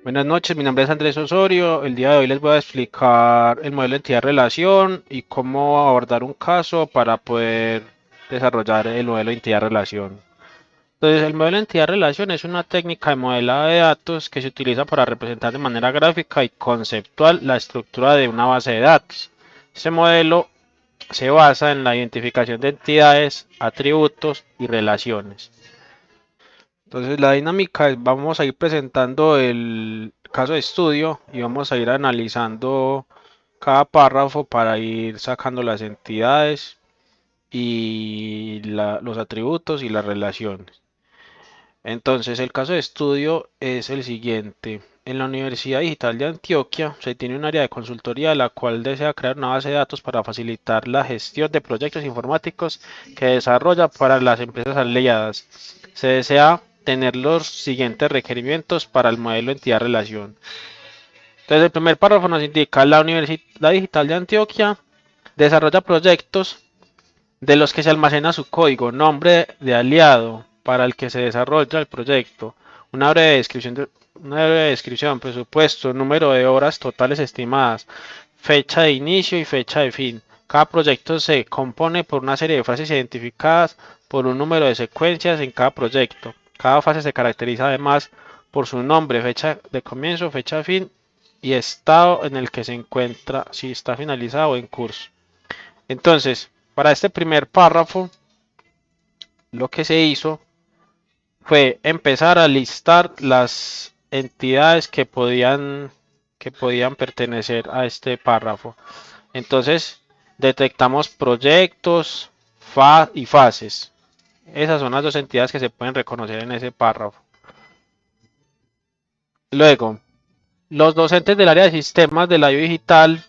Buenas noches, mi nombre es Andrés Osorio. El día de hoy les voy a explicar el modelo de entidad-relación y cómo abordar un caso para poder desarrollar el modelo de entidad-relación. Entonces, el modelo de entidad-relación es una técnica de modelado de datos que se utiliza para representar de manera gráfica y conceptual la estructura de una base de datos. Este modelo se basa en la identificación de entidades, atributos y relaciones. Entonces la dinámica es, vamos a ir presentando el caso de estudio y vamos a ir analizando cada párrafo para ir sacando las entidades y los atributos y las relaciones. Entonces el caso de estudio es el siguiente. En la Universidad Digital de Antioquia se tiene un área de consultoría la cual desea crear una base de datos para facilitar la gestión de proyectos informáticos que desarrolla para las empresas aliadas. Se desea tener los siguientes requerimientos para el modelo entidad-relación. Entonces el primer párrafo nos indica la Universidad Digital de Antioquia desarrolla proyectos de los que se almacena su código, nombre de aliado para el que se desarrolla el proyecto, una breve descripción, presupuesto, número de horas totales estimadas, fecha de inicio y fecha de fin. Cada proyecto se compone por una serie de frases identificadas por un número de secuencias en cada proyecto. Cada fase se caracteriza además por su nombre, fecha de comienzo, fecha de fin y estado en el que se encuentra, si está finalizado o en curso. Entonces, para este primer párrafo, lo que se hizo fue empezar a listar las entidades que podían pertenecer a este párrafo. Entonces, detectamos proyectos y fases. Esas son las dos entidades que se pueden reconocer en ese párrafo. Luego, los docentes del área de sistemas de la digital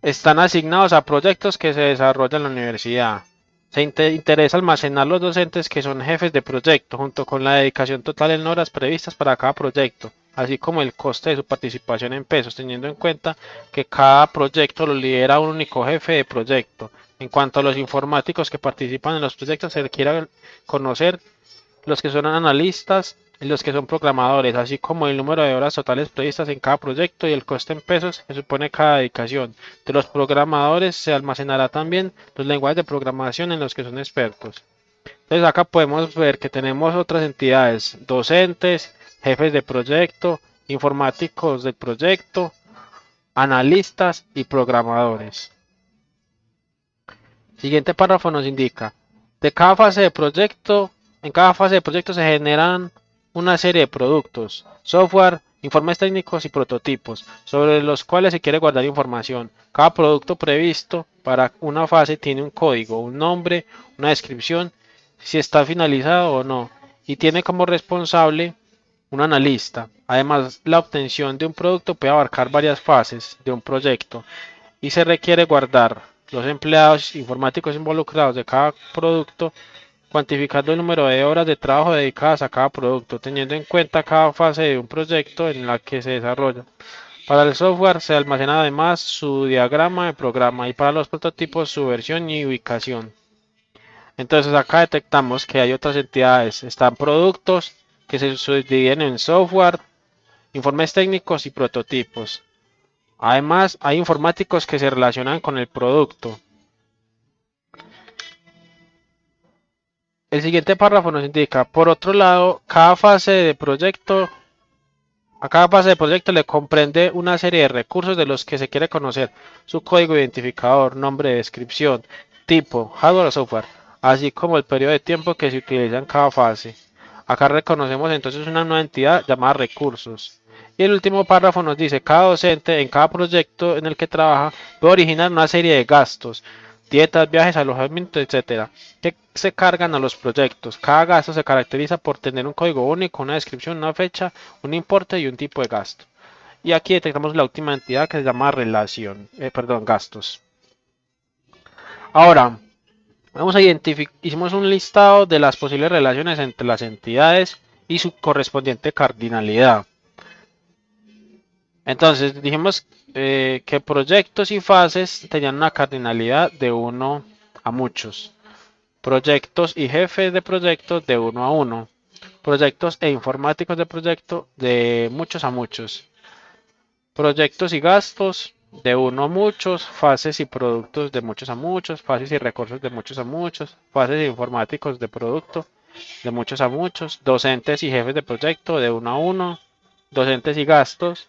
están asignados a proyectos que se desarrollan en la universidad. Se interesa almacenar los docentes que son jefes de proyecto, junto con la dedicación total en horas previstas para cada proyecto, así como el coste de su participación en pesos, teniendo en cuenta que cada proyecto lo lidera un único jefe de proyecto. En cuanto a los informáticos que participan en los proyectos, se requiere conocer los que son analistas y los que son programadores, así como el número de horas totales previstas en cada proyecto y el coste en pesos que supone cada dedicación. De los programadores se almacenará también los lenguajes de programación en los que son expertos. Entonces acá podemos ver que tenemos otras entidades, docentes, jefes de proyecto, informáticos del proyecto, analistas y programadores. Siguiente párrafo nos indica, de cada fase de proyecto, en cada fase de proyecto se generan una serie de productos, software, informes técnicos y prototipos, sobre los cuales se quiere guardar información. Cada producto previsto para una fase tiene un código, un nombre, una descripción, si está finalizado o no, y tiene como responsable un analista. Además, la obtención de un producto puede abarcar varias fases de un proyecto y se requiere guardar los empleados informáticos involucrados de cada producto, cuantificando el número de horas de trabajo dedicadas a cada producto, teniendo en cuenta cada fase de un proyecto en la que se desarrolla. Para el software se almacena además su diagrama de programa y para los prototipos su versión y ubicación. Entonces acá detectamos que hay otras entidades. Están productos que se subdividen en software, informes técnicos y prototipos. Además, hay informáticos que se relacionan con el producto. El siguiente párrafo nos indica, por otro lado, a cada fase de proyecto le comprende una serie de recursos de los que se quiere conocer su código identificador, nombre de descripción, tipo, hardware o software, así como el periodo de tiempo que se utiliza en cada fase. Acá reconocemos entonces una nueva entidad llamada recursos. Y el último párrafo nos dice, cada docente en cada proyecto en el que trabaja puede originar una serie de gastos, dietas, viajes, alojamiento, etcétera, que se cargan a los proyectos. Cada gasto se caracteriza por tener un código único, una descripción, una fecha, un importe y un tipo de gasto. Y aquí detectamos la última entidad que se llama gastos. Ahora, hicimos un listado de las posibles relaciones entre las entidades y su correspondiente cardinalidad. Entonces dijimos que proyectos y fases tenían una cardinalidad de 1 a muchos. Proyectos y jefes de proyectos de 1 a 1. proyectos e informáticos de proyecto de muchos a muchos, proyectos y gastos de uno a muchos, fases y productos de muchos a muchos, fases y recursos de muchos a muchos, fases informáticos de producto de muchos a muchos, docentes y jefes de proyecto de uno a uno, docentes y gastos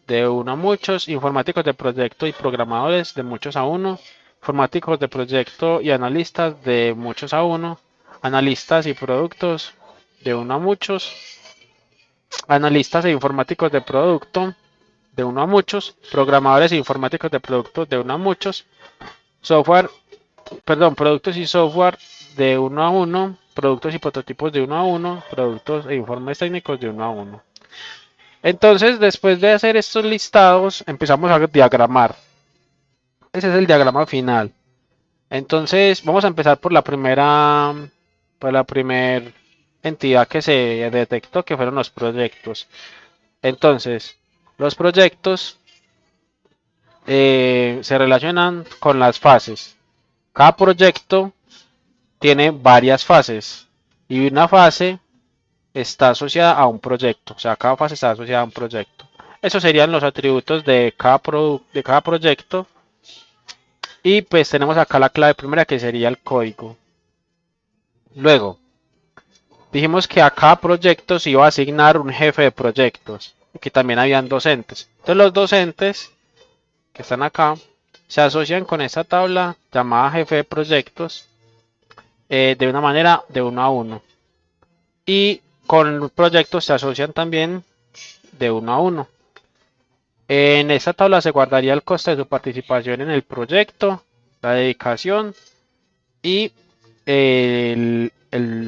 de uno a muchos, informáticos de proyecto y programadores de muchos a uno, informáticos de proyecto y analistas de muchos a uno, analistas y productos de uno a muchos, analistas e informáticos de producto de uno a muchos, programadores e informáticos de producto de uno a muchos, software, perdón, productos y software de uno a uno, productos y prototipos de uno a uno, productos e informes técnicos de uno a uno. Entonces, después de hacer estos listados, empezamos a diagramar. Ese es el diagrama final. Entonces, vamos a empezar por la primera entidad que se detectó, que fueron los proyectos. Entonces, los proyectos se relacionan con las fases. Cada proyecto tiene varias fases y una fase está asociada a un proyecto. O sea, cada fase está asociada a un proyecto. Esos serían los atributos de cada proyecto. Y pues tenemos acá la clave primera que sería el código. Luego, dijimos que a cada proyecto se iba a asignar un jefe de proyectos. Y que también habían docentes. Entonces los docentes que están acá se asocian con esta tabla llamada jefe de proyectos de una manera de uno a uno. Y con proyectos se asocian también de uno a uno. En esta tabla se guardaría el coste de su participación en el proyecto, la dedicación y el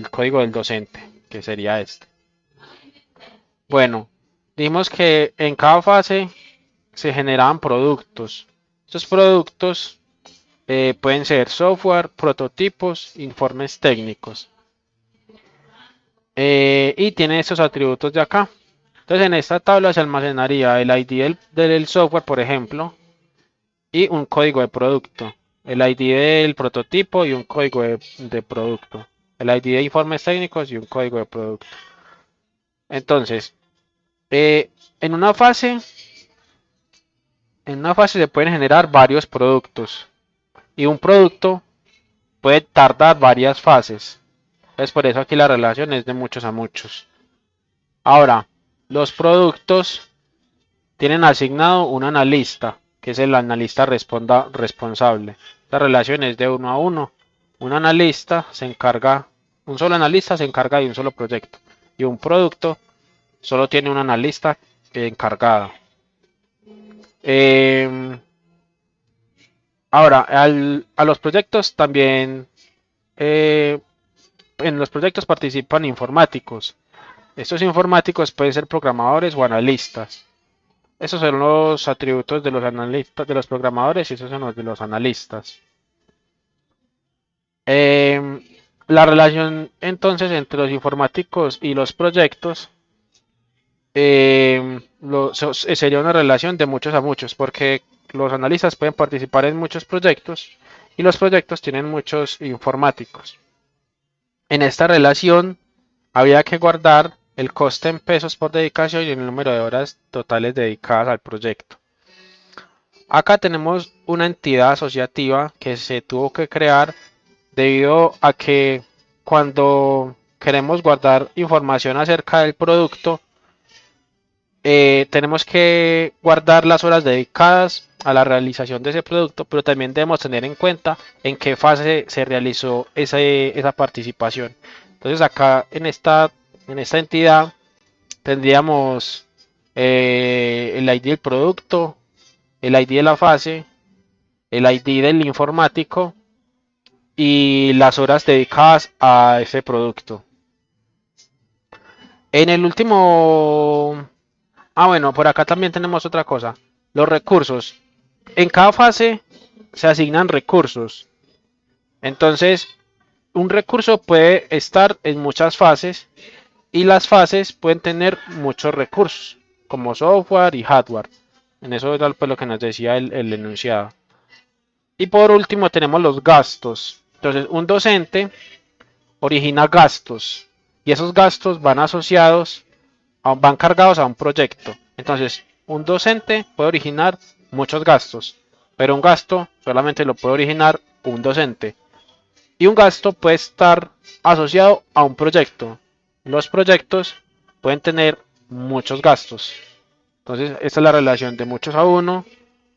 código del docente, que sería este. Bueno, dijimos que en cada fase se generaban productos. Estos productos pueden ser software, prototipos, informes técnicos. Y tiene estos atributos de acá. Entonces en esta tabla se almacenaría el ID del software, por ejemplo, y un código de producto. El ID del prototipo y un código de producto. El ID de informes técnicos y un código de producto. Entonces, en una fase se pueden generar varios productos. Y un producto puede tardar varias fases. Es por eso aquí la relación es de muchos a muchos. Ahora, los productos tienen asignado un analista, que es el analista responsable. La relación es de uno a uno. Un solo analista se encarga de un solo proyecto. Y un producto solo tiene un analista encargado. Ahora, a los proyectos también, en los proyectos participan informáticos. Estos informáticos pueden ser programadores o analistas. Esos son los atributos de los analistas, de los programadores y esos son los de los analistas. La relación entonces entre los informáticos y los proyectos sería una relación de muchos a muchos, porque los analistas pueden participar en muchos proyectos y los proyectos tienen muchos informáticos. En esta relación había que guardar el coste en pesos por dedicación y el número de horas totales dedicadas al proyecto. Acá tenemos una entidad asociativa que se tuvo que crear debido a que cuando queremos guardar información acerca del producto, tenemos que guardar las horas dedicadas a la realización de ese producto, pero también debemos tener en cuenta en qué fase se realizó esa participación. Entonces acá en esta entidad tendríamos el ID del producto, el ID de la fase, el ID del informático y las horas dedicadas a ese producto. En el último... bueno, por acá también tenemos otra cosa. Los recursos. En cada fase se asignan recursos. Entonces, un recurso puede estar en muchas fases y las fases pueden tener muchos recursos, como software y hardware. En eso es pues, lo que nos decía el enunciado. Y por último tenemos los gastos. Entonces, un docente origina gastos. y esos gastos van asociados, van cargados a un proyecto. Entonces, un docente puede originar muchos gastos, pero un gasto solamente lo puede originar un docente. Y un gasto puede estar asociado a un proyecto. Los proyectos pueden tener muchos gastos. Entonces, esta es la relación de muchos a uno.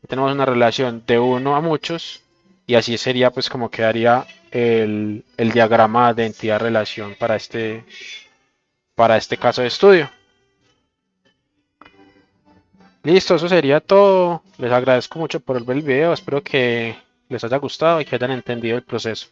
Tenemos una relación de uno a muchos. Y así sería pues como quedaría el diagrama de entidad-relación para este caso de estudio. Listo, eso sería todo. Les agradezco mucho por ver el video. Espero que les haya gustado y que hayan entendido el proceso.